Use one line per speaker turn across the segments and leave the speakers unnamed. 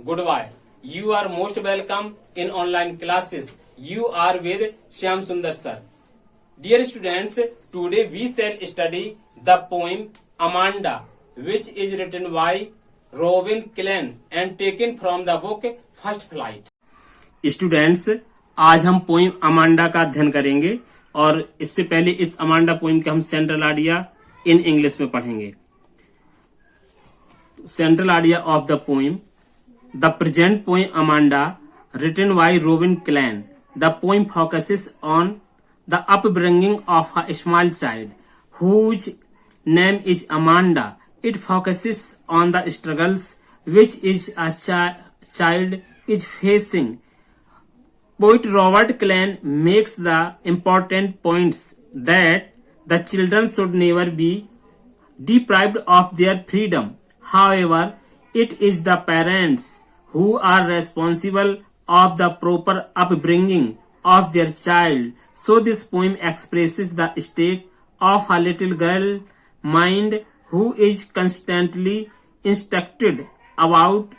goodbye. You are most welcome in online classes. You are with Shyam Sundar sir. Dear students, today we shall study the poem Amanda, which is written by Robin Klein and taken from the book First Flight. Students, आज हम poem Amanda का अध्ययन करेंगे और इससे पहले इस Amanda poem का हम सेंट्रल आइडिया इन इंग्लिश में पढ़ेंगे. Central idea of the poem. The present poem Amanda, written by Robin Klein. The poem focuses on the upbringing of a small child whose name is Amanda. It focuses on the struggles which is a child is facing. Poet Robert Klein makes the important points that the children should never be deprived of their freedom. However, it is the parents who are responsible of the proper upbringing of their child. So this poem expresses the state of a little girl mind who is constantly instructed about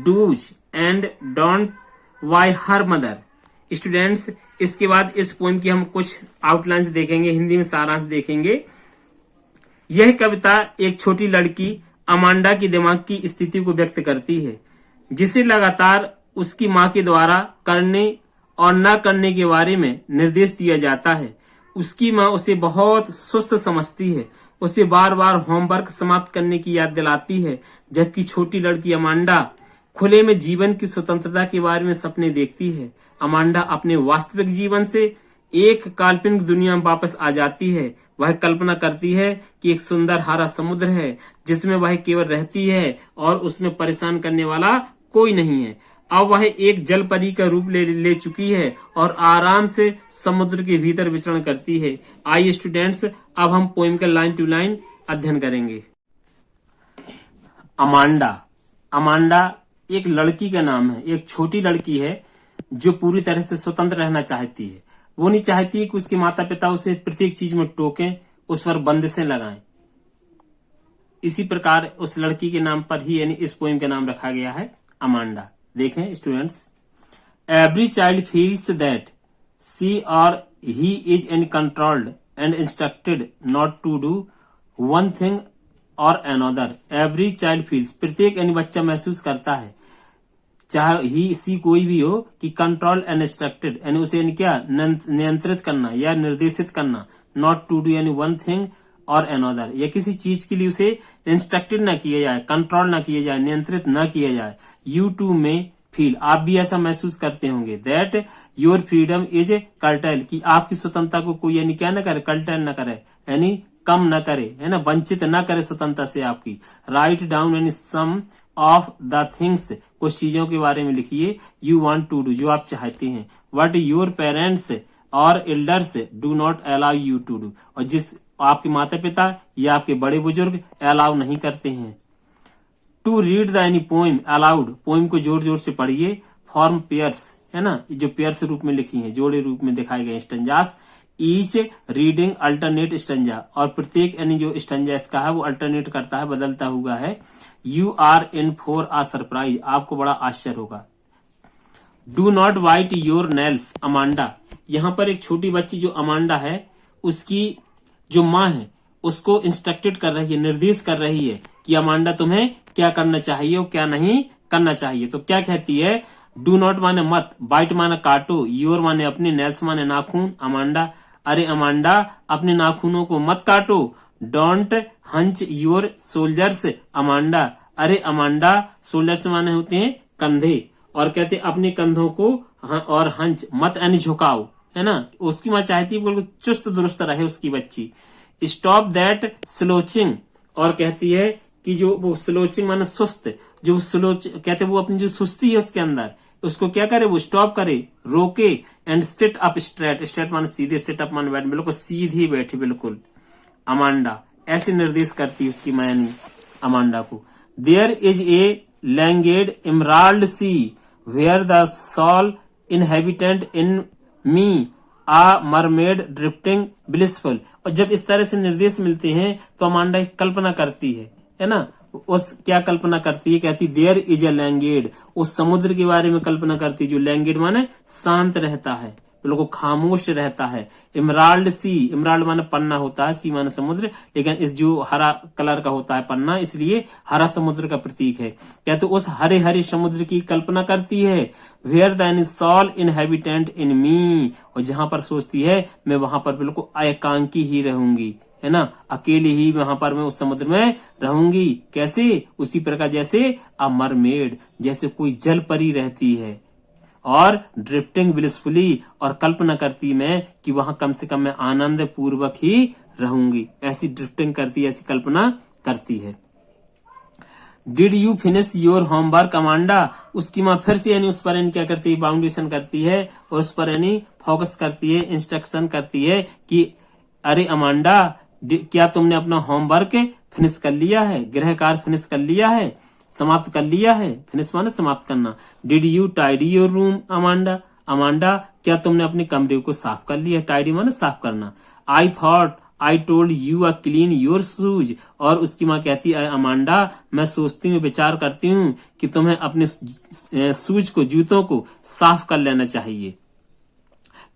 do's and don't by her mother. Students, इसके बाद इस poem की हम कुछ outlines देखेंगे, हिंदी में सारांश देखेंगे. यह कविता एक छोटी लड़की अमांडा की दिमाग की स्थिति को व्यक्त करती है, जिसे लगातार उसकी मां के द्वारा करने और न करने के बारे में निर्देश दिया जाता है. उसकी मां उसे बहुत सुस्त समझती है, उसे बार बार होमवर्क समाप्त करने की याद दिलाती है, जबकि छोटी लड़की अमांडा खुले में जीवन की स्वतंत्रता के बारे में सपने देखती है. अमांडा अपने वास्तविक जीवन से एक काल्पनिक दुनिया में वापस आ जाती है. वह कल्पना करती है कि एक सुंदर हरा समुद्र है जिसमें वह केवल रहती है और उसमें परेशान करने वाला कोई नहीं है. अब वह एक जल परी का रूप ले चुकी है और आराम से समुद्र के भीतर विचरण करती है. आइए स्टूडेंट्स, अब हम पोएम का लाइन टू लाइन अध्ययन करेंगे. अमांडा. अमांडा एक लड़की का नाम है, एक छोटी लड़की है जो पूरी तरह से स्वतंत्र रहना चाहती है. वो नहीं चाहती कि उसके माता पिता उसे प्रत्येक चीज में टोकें, उस पर बंदिशें लगाएं. इसी प्रकार उस लड़की के नाम पर ही यानी इस पोएम का नाम रखा गया है अमांडा. देखें students, every child feels that she or he is uncontrolled and instructed not to do one thing or another. Every child feels, प्रत्येक यानी बच्चा महसूस करता है, चाहे ही सी कोई भी हो, कि कंट्रोल एंड इंस्ट्रक्टेड यानी उसे यानी क्या नियंत्रित करना या निर्देशित करना. नॉट टू डू यानी वन थिंग और अनदर, या किसी चीज के लिए उसे इंस्ट्रक्टेड ना किया जाए, कंट्रोल ना किया जाए, नियंत्रित ना किया जाए. यू टू में फील, आप भी ऐसा महसूस करते होंगे. That your freedom is cartel, कि आपकी स्वतंत्रता को कोई यानी क्या ना करे, कर्टेल ना करे यानी कम न करे, है ना, वंचित न करे स्वतंत्रता से आपकी. राइट डाउन यानी सम ऑफ द थिंग्स, कुछ चीजों के बारे में लिखिए. यू वांट टू डू, जो आप चाहते हैं. व्हाट योर पेरेंट्स और elders do not allow you to do, और जिस आपके माता पिता या आपके बड़े बुजुर्ग अलाउ नहीं करते हैं. To read the any poem aloud, poem को जोर जोर से पढ़िए. फॉर्म पेयर्स, है ना, जो पेयर्स रूप में लिखी है, जोड़े रूप में दिखाए गए स्टंजास. ईच रीडिंग अल्टरनेट स्टंजा, और प्रत्येक यानी जो स्टंजा इसका है वो अल्टरनेट करता है, बदलता हुआ है. You are in for a surprise, आपको बड़ा आश्चर्य होगा. Do not bite your nails Amanda, यहाँ पर एक छोटी बच्ची जो अमांडा है, उसकी जो माँ है उसको इंस्ट्रक्टेड कर रही है, निर्देश कर रही है कि अमांडा तुम्हें क्या करना चाहिए और क्या नहीं करना चाहिए. तो क्या कहती है, डू नॉट माने मत, बाइट माने काटो, योर माने अपने, नेल्स माने नाखून. अमांडा, अरे अमांडा अपने नाखूनों को मत काटो. Don't hunch your soldiers Amanda, अरे अमांडा सोल्जर्स माने होते हैं कंधे, और कहते अपने कंधों को और हंच मत यानी झुकाओ, है ना. उसकी मां चाहती है बिल्कुल चुस्त दुरुस्त रहे उसकी बच्ची. स्टॉप दैट स्लोचिंग, और कहती है कि जो वो स्लोचिंग माने सुस्त, जो स्लोच कहते वो अपनी जो सुस्ती है उसके अंदर, उसको क्या करे, वो स्टॉप करे, रोके. And sit up straight, straight माने सीधे, सिट अप माने बैठ, बिल्कुल सीधी बैठी बिल्कुल. अमांडा ऐसे निर्देश करती उसकी मां यानी अमांडा को. There is a languid emerald sea where the sole inhabitant in me a mermaid drifting blissful. और जब इस तरह से निर्देश मिलते हैं तो अमांडा एक कल्पना करती है ना, उस क्या कल्पना करती है, कहती देयर इज अ लैंगेड, उस समुद्र के बारे में कल्पना करती है जो लैंगेड माने शांत रहता है, बिल्कुल खामोश रहता है। इमराल्ड सी, इमराल्ड माने पन्ना होता है, सी माने समुद्र, लेकिन इस जो हरा कलर का होता है पन्ना, इसलिए हरा समुद्र का प्रतीक है। कहते उस हरे हरे समुद्र की कल्पना करती है। Where then is sole inhabitant in me, और जहां पर सोचती है मैं वहां पर बिल्कुल एकांकी ही रहूंगी, है ना, अकेले ही वहां पर मैं उस समुद्र में रहूंगी। कैसे? उसी प्रकार जैसे अ मरमेड, जैसे कोई जल परी रहती है, और ड्रिफ्टिंग ब्लिसफुली, और कल्पना करती मैं कि वहां कम से कम मैं आनंद पूर्वक ही रहूंगी, ऐसी ड्रिफ्टिंग करती है, ऐसी कल्पना करती है। Did you finish your homework Amanda, उसकी माँ फिर से यानी उस पर यानी क्या करती है, बाउंडेशन करती है, और उस पर यानी फोकस करती है, इंस्ट्रक्शन करती है कि अरे अमांडा, क्या तुमने अपना होमवर्क फिनिश कर लिया है, गृह कार्य फिनिश कर लिया है, समाप्त कर लिया है। फिनिश माने समाप्त करना। Did you tidy your room Amanda, Amanda क्या तुमने अपने कमरे को साफ कर लिया, टाइडी माने साफ करना। I thought I told you a clean your shoes, और उसकी माँ कहती है अमांडा मैं सोचती हूँ, विचार करती हूँ कि तुम्हें अपने शूज को, जूतों को साफ कर लेना चाहिए।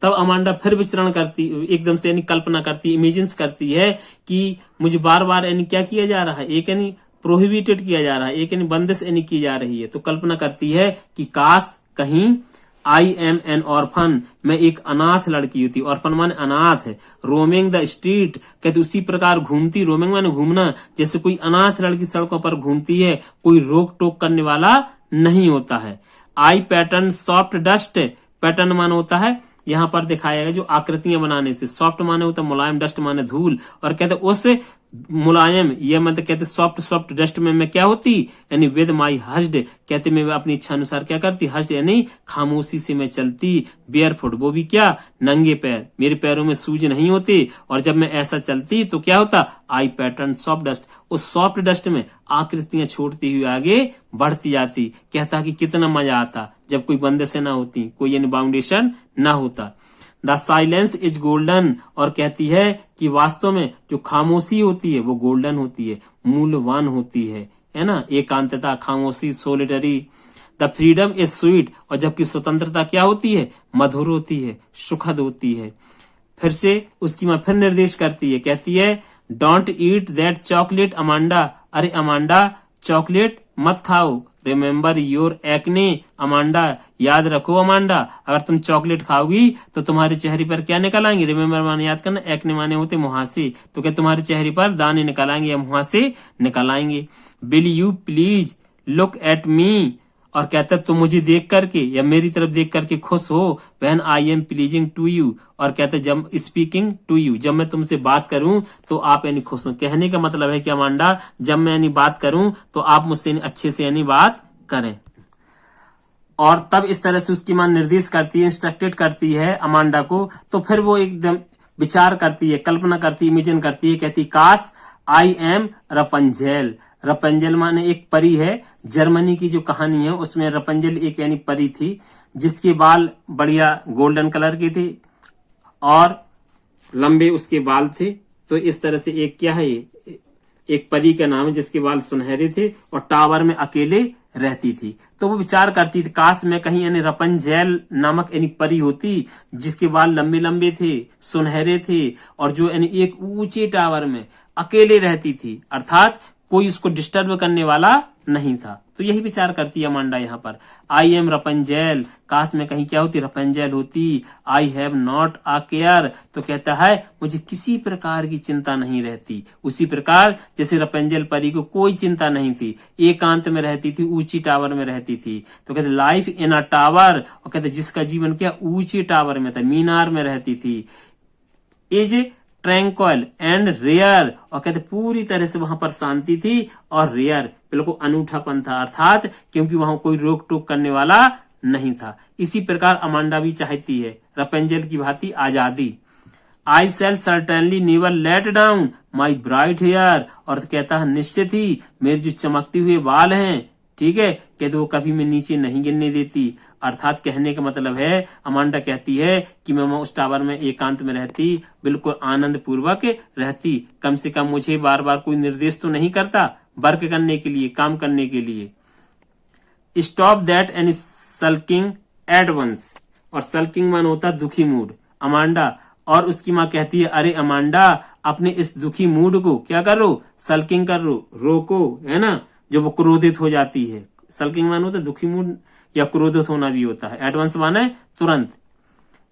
तब अमांडा फिर विचरण करती, एकदम से यानी कल्पना करती, इमेजिन्स करती है कि मुझे बार बार यानी क्या किया जा रहा है, एक यानी प्रोहिबिटेड किया जा रहा है, एक यानी बंदिश यानी की जा रही है। तो कल्पना करती है कि काश कहीं आई एम एन ऑर्फन, मैं एक अनाथ लड़की होती, ऑर्फन माने अनाथ है, रोमिंग द स्ट्रीट, कहते उसी प्रकार घूमती, रोमिंग माने घूमना, जैसे कोई अनाथ लड़की सड़कों पर घूमती है, कोई रोक टोक करने वाला नहीं होता है। आई पैटर्न सॉफ्ट डस्ट, पैटर्न माने होता है यहाँ पर दिखाया गया जो आकृतियां बनाने से, सॉफ्ट माने होता मुलायम, डस्ट माने धूल, और कहते उस मुलायम, ये मतलब कहते सॉफ्ट सॉफ्ट डस्ट में मैं क्या होती, यानी विद माई हस्ड, कहते मैं अपनी इच्छा अनुसार क्या करती, हस्ड यानी खामोशी से मैं चलती, बेयर फुट, वो भी क्या, नंगे पैर, मेरे पैरों में सूज नहीं होते, और जब मैं ऐसा चलती तो क्या होता, आई पैटर्न सॉफ्ट डस्ट, उस सॉफ्ट डस्ट में आकृतियां छोड़ती हुई आगे बढ़ती जाती। कहता कि कितना मजा आता जब कोई बंदिशें ना होती, कोई यानी बाउंडेशन ना होता। द साइलेंस इज गोल्डन, और कहती है कि वास्तव में जो खामोशी होती है वो गोल्डन होती है, मूल्यवान होती है ना, एकांतता, खामोशी, solitary. The freedom is sweet, और जबकि स्वतंत्रता क्या होती है, मधुर होती है, सुखद होती है। फिर से उसकी माँ फिर निर्देश करती है, कहती है don't eat that chocolate Amanda, अरे अमांडा चॉकलेट मत खाओ। रिमेम्बर योर एक्ने अमांडा, याद रखो अमांडा, अगर तुम चॉकलेट खाओगी तो तुम्हारे चेहरे पर क्या निकल आएंगे, रिमेम्बर माने याद करना, एक्ने माने होते मुहासे, तो क्या तुम्हारे चेहरे पर दाने निकल आएंगे या मुहासे निकल आएंगे। Will you please look at me, और कहता है तुम मुझे देख करके या मेरी तरफ देख करके खुश हो, when I am pleasing to you, और कहते हैं जब स्पीकिंग टू यू, जब मैं तुमसे बात करूं तो आप यानी खुश हो। कहने का मतलब है कि अमांडा जब मैं यानी बात करूं तो आप मुझसे अच्छे से यानी बात करें। और तब इस तरह से उसकी मां निर्देश करती है, इंस्ट्रक्टेड करती है अमांडा को, तो फिर वो एकदम विचार करती है, कल्पना करती है, इमेजिन करती है, कहती काश आई एम रपंजेल, रपंजेल माने एक परी है, जर्मनी की जो कहानी है उसमें रपंजेल एक यानी परी थी जिसके बाल बढ़िया गोल्डन कलर के थे और लंबे उसके बाल थे। तो इस तरह से एक क्या है, एक परी का नाम है जिसके बाल सुनहरे थे और टावर में अकेले रहती थी। तो वो विचार करती थी काश मैं कहीं यानी रपंजेल नामक यानी परी होती जिसके बाल लंबे लंबे थे, सुनहरे थे, और जो यानी एक ऊंचे टावर में अकेले रहती थी, अर्थात कोई उसको डिस्टर्ब करने वाला नहीं था। तो यही विचार करती है अमांडा यहाँ पर, आई एम रपंजेल, काश में कहीं क्या होती, रपंजेल होती। I have not a care, तो कहता है मुझे किसी प्रकार की चिंता नहीं रहती, उसी प्रकार जैसे रपंजेल परी को कोई चिंता नहीं थी, एकांत में रहती थी, ऊंची टावर में रहती थी। तो कहते लाइफ इन अ टावर, और कहते जिसका जीवन क्या ऊंचे टावर में था, मीनार में रहती थी, इज ट्रैंक्विल एंड रेयर, और कहते पूरी तरह से वहां पर शांति थी और रेयर बिल्कुल अनूठापन था, अर्थात क्योंकि वहां कोई रोक टोक करने वाला नहीं था। इसी प्रकार अमांडा भी चाहती है रपेंजल की भांति आजादी। I shall certainly never let down my bright hair, और कहता है निश्चित ही मेरे जो चमकते हुए बाल हैं, ठीक है, कहते वो कभी मैं नीचे नहीं गिरने देती। अर्थात कहने का मतलब है अमांडा कहती है कि मैं उस टावर में एकांत में रहती, बिल्कुल आनंद पूर्वक रहती, कम से कम मुझे बार बार कोई निर्देश तो नहीं करता, वर्क करने के लिए, काम करने के लिए। Stop that and sulking at once, और सल्किंग मन होता दुखी मूड। अमांडा, और उसकी माँ कहती है अरे अमांडा, अपने इस दुखी मूड को क्या करो, सल्किंग करो, रोको, है ना, जो वो क्रोधित हो जाती है। सल्किंग मान होता है दुखी मूड या क्रोधित होना भी होता है। एडवांस माना है तुरंत।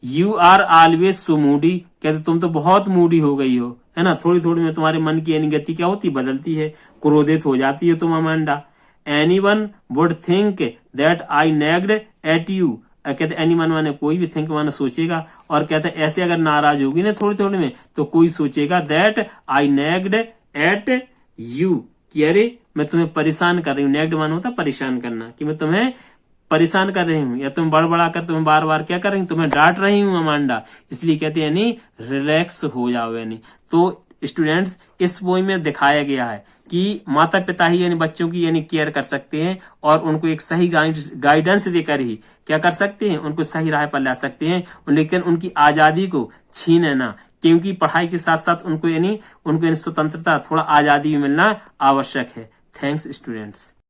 You are always so moody, कहते तुम तो बहुत मूडी हो गई हो, है ना, थोड़ी थोड़ी में तुम्हारे मन की यानी गति क्या होती, बदलती है, क्रोधित हो जाती है तुम Amanda. Anyone would think that I nagged at you, कहते एनी वन माने कोई भी, थिंक माने सोचेगा, और कहते ऐसे अगर नाराज होगी ना थोड़ी थोड़ी में तो कोई सोचेगा that I nagged at you, कि अरे मैं तुम्हें परेशान कर रही हूँ। नेग्ड मान होता परेशान करना, कि मैं तुम्हें परेशान कर रही हूँ, या तुम बड़बड़ा कर तुम्हें बार बार क्या कर रही हूँ, तुम्हें डांट रही हूँ अमांडा, इसलिए कहते हैं यानी रिलैक्स हो जाओ। यानी तो स्टूडेंट्स इस पोएम में दिखाया गया है कि माता पिता ही यानी बच्चों की यानी केयर कर सकते हैं, और उनको एक सही गाइडेंस देकर ही क्या कर सकते हैं, उनको सही राह पर ला सकते हैं, लेकिन उनकी आजादी को छीने ना, क्योंकि पढ़ाई के साथ साथ उनको यानी स्वतंत्रता, थोड़ा आजादी भी मिलना आवश्यक है। Thanks students.